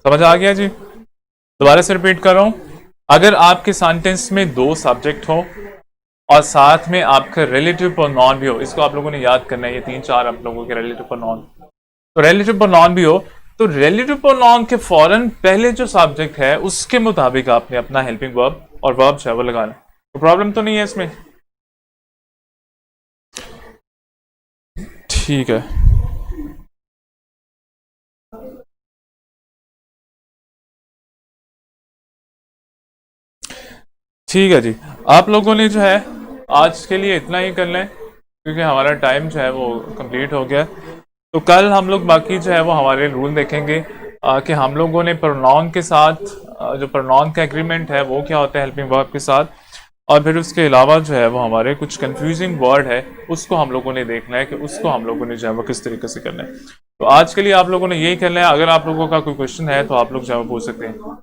समझ आ गया जी? दोबारा से रिपीट कर रहा हूं। अगर आपके सेंटेंस में दो सब्जेक्ट हो और साथ में आपका रिलेटिव प्रोनाउन भी हो, इसको आप लोगों ने याद करना है, ये तीन चार आप लोगों के रिलेटिव प्रोनाउन, तो रिलेटिव प्रोनाउन भी हो, तो रिलेटिव प्रोनाउन के फौरन पहले जो सब्जेक्ट है उसके मुताबिक आपने अपना हेल्पिंग वर्ब और वर्ब जो है वो लगाना। तो प्रॉब्लम तो नहीं है इसमें? ठीक है। ठीक है जी, आप लोगों ने जो है आज के लिए इतना ही करना है, क्योंकि हमारा टाइम जो है वो कंप्लीट हो गया। तो कल हम लोग बाकी जो है वो हमारे रूल देखेंगे कि हम लोगों ने प्रोनाउन के साथ जो प्रोनाउन का एग्रीमेंट है वो क्या होता है हेल्पिंग वर्ब के साथ, और फिर उसके अलावा जो है वो हमारे कुछ कंफ्यूजिंग वर्ड है उसको हम लोगों ने देखना है कि उसको हम लोगों ने जो है वो किस तरीके से करना है। तो आज के लिए आप लोगों ने यही करना है। अगर आप लोगों का कोई क्वेश्चन है तो आप लोग जो है वो पूछ सकते हैं।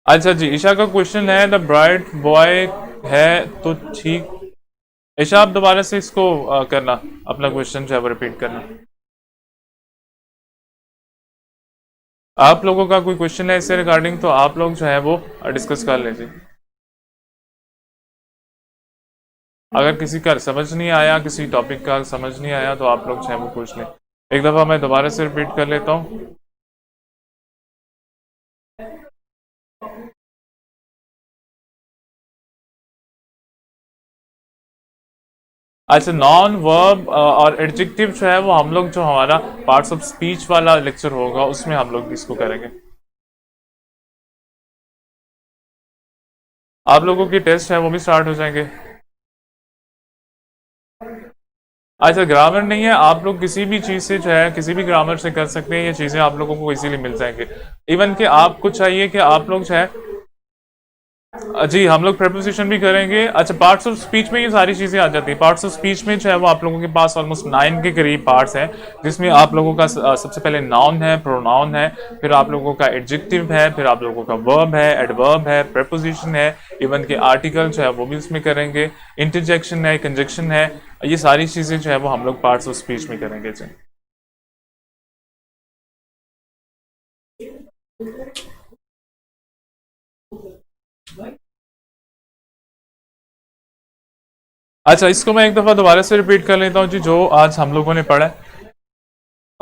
अच्छा जी, ईशा का क्वेश्चन है द ब्राइट बॉय है, तो ठीक। ईशा, आप दोबारा से इसको करना, अपना क्वेश्चन जो है वो रिपीट करना। आप लोगों का कोई क्वेश्चन है इससे रिगार्डिंग तो आप लोग जो है वो डिस्कस कर लीजिए। अगर किसी का समझ नहीं आया, किसी टॉपिक का समझ नहीं आया, तो आप लोग जो है वो पूछ लें। एक दफ़ा मैं दोबारा से रिपीट कर लेता हूँ। अच्छा, नॉन वर्ब और एडजेक्टिव जो है वो हम लोग जो हमारा पार्ट्स ऑफ स्पीच वाला लेक्चर होगा उसमें हम लोग इसको करेंगे। आप लोगों की टेस्ट है वो भी स्टार्ट हो जाएंगे। अच्छा, ग्रामर नहीं है, आप लोग किसी भी चीज़ से जो है किसी भी ग्रामर से कर सकते हैं, ये चीज़ें आप लोगों को इजीली मिल जाएंगे। इवन कि आपको चाहिए कि आप लोग जो है जी हम लोग प्रपोजिशन भी करेंगे। अच्छा, पार्ट्स ऑफ स्पीच में ये सारी चीज़ें आ जाती हैं। पार्ट्स ऑफ स्पीच में जो है वो आप लोगों के पास ऑलमोस्ट 9 के करीब पार्ट्स हैं, जिसमें आप लोगों का सबसे पहले नाउन है, प्रोनाउन है, फिर आप लोगों का एडजेक्टिव है, फिर आप लोगों का वर्ब है, एडवर्ब है, प्रपोजिशन है, इवन के आर्टिकल जो है वो भी उसमें करेंगे, इंटरजेक्शन है, कंजक्शन है। ये सारी चीज़ें जो है वो हम लोग पार्ट्स ऑफ स्पीच में करेंगे जी। अच्छा, इसको मैं एक दफ़ा दोबारा से रिपीट कर लेता हूँ जी, जो आज हम लोगों ने पढ़ा है।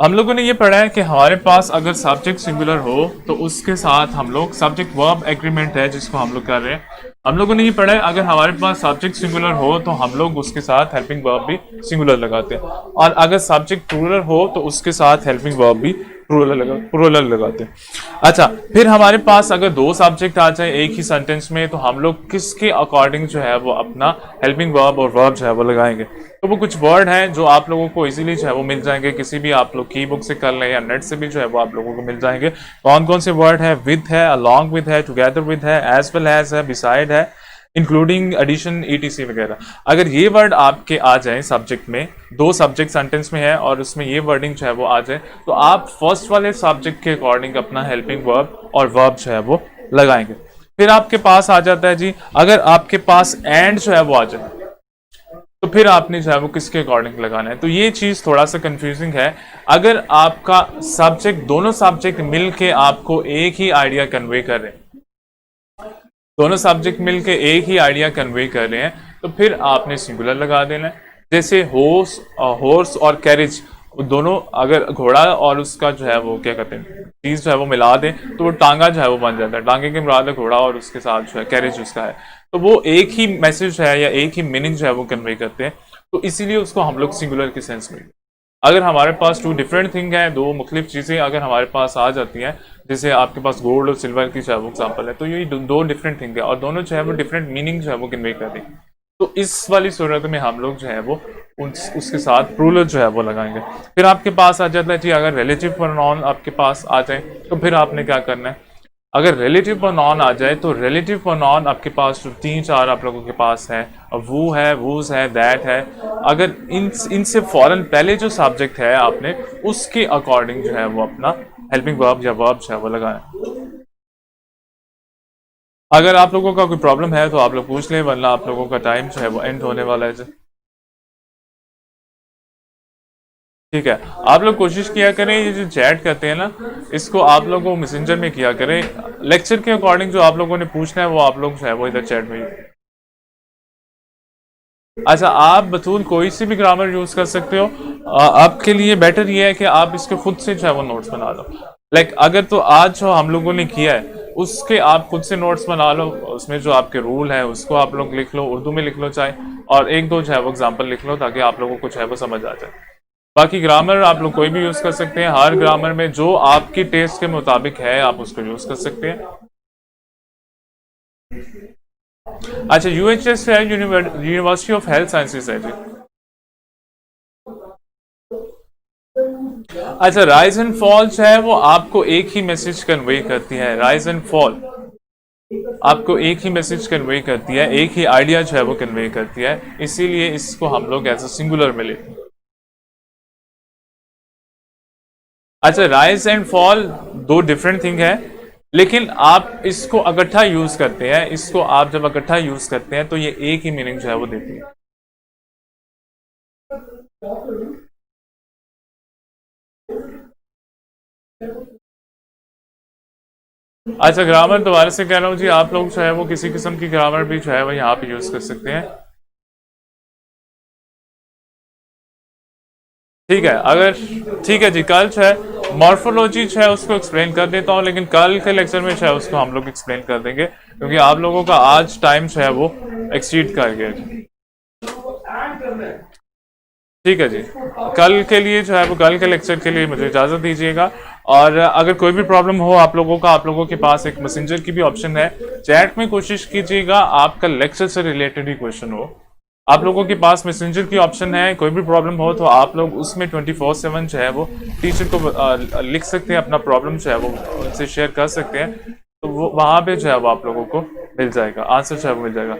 हम लोगों ने ये पढ़ा है कि हमारे पास अगर सब्जेक्ट सिंगुलर हो तो उसके साथ हम लोग सब्जेक्ट वर्ब एग्रीमेंट है जिसको हम लोग कर रहे हैं। हम लोगों ने ये पढ़ा है अगर हमारे पास सब्जेक्ट सिंगुलर हो तो हम लोग उसके साथ हेल्पिंग वर्ब भी सिंगुलर लगाते हैं, और अगर सब्जेक्ट प्लूरल हो तो उसके साथ हेल्पिंग वर्ब भी प्लूरल लगाते हैं। अच्छा, फिर हमारे पास अगर दो सब्जेक्ट आ जाए एक ही सेंटेंस में तो हम लोग किसके अकॉर्डिंग जो है वो अपना हेल्पिंग वर्ब और वर्ब जो है वो लगाएंगे। तो वो कुछ वर्ड हैं जो आप लोगों को इजीली जो है वो मिल जाएंगे, किसी भी आप लोग की बुक से कर लें या नेट से भी जो है वो आप लोगों को मिल जाएंगे। कौन कौन से वर्ड है? विद है, अलॉन्ग विद है, टुगेदर विद है, एज वेल एज है, बिसाइड है, इंक्लूडिंग एडिशन, ईटीसी वगैरह। अगर ये वर्ड आपके आ जाए सब्जेक्ट में, दो सब्जेक्ट सेंटेंस में है और उसमें ये वर्डिंग जो है वो आ जाए, तो आप फर्स्ट वाले सब्जेक्ट के अकॉर्डिंग अपना हेल्पिंग वर्ब और वर्ब जो है वो लगाएंगे। फिर आपके पास आ जाता है जी, अगर आपके पास एंड जो है वो आ जाए तो फिर आपने जो है वो किसके अकॉर्डिंग लगाना है। तो ये चीज़ थोड़ा सा कंफ्यूजिंग है। अगर आपका सब्जेक्ट, दोनों सब्जेक्ट मिलके आपको एक ही आइडिया कन्वे कर रहे हैं, दोनों सब्जेक्ट मिलके एक ही आइडिया कन्वे कर रहे हैं, तो फिर आपने सिंगुलर लगा देना है। जैसे हॉर्स और कैरेज, दोनों अगर घोड़ा और उसका जो है वो क्या कहते हैं चीज़ जो है वो मिला दें तो वो टांगा जो है वो बन जाता है। टांगे के मुराद है घोड़ा और उसके साथ जो है कैरेज उसका है, तो वो एक ही मैसेज है या एक ही मीनिंग जो है वो कन्वे करते हैं, तो इसीलिए उसको हम लोग सिंगुलर के सेंस में। अगर हमारे पास टू डिफरेंट थिंग है, दो मुख्तलिफ चीज़ें अगर हमारे पास आ जाती हैं, जैसे आपके पास गोल्ड और सिल्वर की जो है वो एग्जाम्पल है, तो ये दो डिफरेंट थिंग है और दोनों जो है वो डिफरेंट मीनिंग जो है वो कन्वे कर देंगे। तो इस वाली सूरत में हम लोग जो है वो उसके साथ प्लूरल जो है वो लगाएंगे। फिर आपके पास आ जाता है जी, अगर रिलेटिव प्रोनाउन आपके पास आ जाए तो फिर आपने क्या करना है। अगर रिलेटिव प्रोनाउन आ जाए तो रिलेटिव प्रोनाउन आपके पास जो तीन चार आप लोगों के पास है, वो है, वूज है, दैट है, अगर इनसे फौरन पहले जो सब्जेक्ट है आपने उसके अकॉर्डिंग जो है वो अपना हेल्पिंग वर्ब या वर्ब जो है वो लगाना। अगर आप लोगों का कोई प्रॉब्लम है तो आप लोग पूछ लें, वरना आप लोगों का टाइम जो है वो एंड होने वाला है। ठीक है, आप लोग कोशिश किया करें ये जो चैट करते हैं ना, इसको आप लोगों मैसेंजर में किया करें। लेक्चर के अकॉर्डिंग जो आप लोगों ने पूछना है वो आप लोग जो है वो इधर चैट में। अच्छा, आप बतूल कोई सी भी ग्रामर यूज कर सकते हो। आपके लिए बेटर ये है कि आप इसके खुद से जो है वो नोट्स बना लो। लाइक अगर तो आज जो हम लोगों ने किया है उसके आप खुद से नोट्स बना लो, उसमें जो आपके रूल है उसको आप लोग लिख लो, उर्दू में लिख लो चाहे, और एक दो जो है वो एग्जाम्पल लिख लो ताकि आप लोगों को जो है वो समझ आ जाए। बाकी ग्रामर आप लोग कोई भी यूज कर सकते हैं, हर ग्रामर में जो आपकी टेस्ट के मुताबिक है आप उसको यूज कर सकते हैं। अच्छा, यूएचएस है, यूनिवर्सिटी ऑफ हेल्थ साइंसेज है जी। अच्छा, राइज एंड फॉल जो है वो आपको एक ही मैसेज कन्वे करती है। राइज एंड फॉल आपको एक ही मैसेज कन्वे करती है, एक ही आइडिया जो है वो कन्वे करती है, इसीलिए इसको हम लोग एज अ सिंगुलर में लेते हैं। अच्छा, राइज एंड फॉल दो डिफरेंट थिंग है, लेकिन आप इसको इकट्ठा यूज करते हैं, इसको आप जब इकट्ठा यूज करते हैं तो ये एक ही मीनिंग जो है वो देती है। अच्छा, ग्रामर दोबारा से कह रहा हूँ जी, आप लोग जो है वो किसी किस्म की ग्रामर भी जो है वो यहाँ पे यूज कर सकते हैं। ठीक है, अगर ठीक है जी, कल जो है मॉर्फोलॉजी जो है उसको एक्सप्लेन कर देता हूँ, लेकिन कल के लेक्चर में जो है उसको हम लोग एक्सप्लेन कर देंगे क्योंकि आप लोगों का आज टाइम जो है वो एक्सीड कर गया। ठीक है जी। कल के लिए जो है वो कल के लेक्चर के लिए मुझे इजाज़त दीजिएगा। और अगर कोई भी प्रॉब्लम हो आप लोगों का, आप लोगों के पास एक मैसेंजर की भी ऑप्शन है। चैट में कोशिश कीजिएगा आपका लेक्चर से रिलेटेड ही क्वेश्चन हो। आप लोगों के पास मैसेंजर की ऑप्शन है, कोई भी प्रॉब्लम हो तो आप लोग उसमें 24/7 जो है वो टीचर को लिख सकते हैं, अपना प्रॉब्लम जो है वो उनसे शेयर कर सकते हैं। तो वो वहाँ पे जो है वो आप लोगों को मिल जाएगा, आंसर जो है वो मिल जाएगा।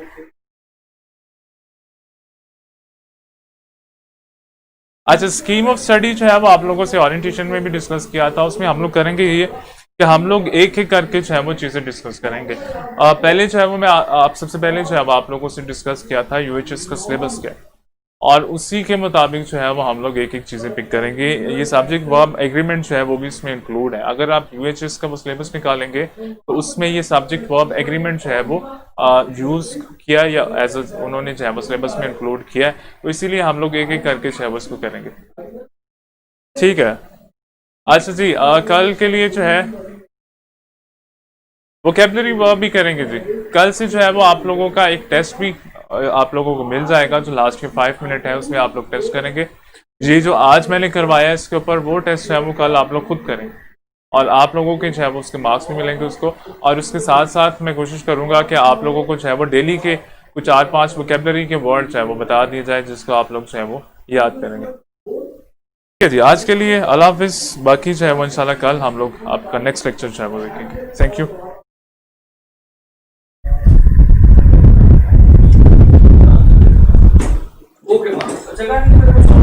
अच्छा, स्कीम ऑफ स्टडी जो है वो आप लोगों से ओरिएंटेशन में भी डिस्कस किया था, उसमें हम लोग करेंगे ये कि हम लोग एक एक करके जो है वो चीज़ें डिस्कस करेंगे। पहले जो है वो मैं आप सबसे पहले जो है वो आप लोगों से डिस्कस किया था यूएचएस का सिलेबस क्या है, और उसी के मुताबिक जो है वो हम लोग एक एक चीज़ें पिक करेंगे। ये सब्जेक्ट वर्ब एग्रीमेंट जो है वो भी इसमें इंक्लूड है। अगर आप यूएचएस का वो सिलेबस निकालेंगे तो उसमें ये सब्जेक्ट वर्ब एग्रीमेंट जो है वो यूज़ किया या एज उन्होंने जो है वो सिलेबस में इंक्लूड किया है, तो इसीलिए हम लोग एक एक करके जो है वो इसको करेंगे। ठीक है। अच्छा जी, कल के लिए जो है वोकेबलरी वर्ब भी करेंगे जी। कल से जो है वो आप लोगों का एक टेस्ट भी आप लोगों को मिल जाएगा, जो लास्ट के 5 मिनट है उसमें आप लोग टेस्ट करेंगे। ये जो आज मैंने करवाया इसके ऊपर वो टेस्ट है वो कल आप लोग खुद करेंगे, और आप लोगों के जो है वो उसके मार्क्स भी मिलेंगे उसको। और उसके साथ साथ मैं कोशिश करूंगा कि आप लोगों को जो है वो डेली के कुछ 4-5 वोकेबलरी के वर्ड जो है वो बता दिए जाए, जिसको आप लोग जो है वो याद करेंगे। ठीक है जी, आज के लिए अल्लाह हाफिज़। बाकी जो है वो इंशाल्लाह कल हम लोग आपका नेक्स्ट लेक्चर जो है वो देखेंगे। Thank you. ओके, अच्छा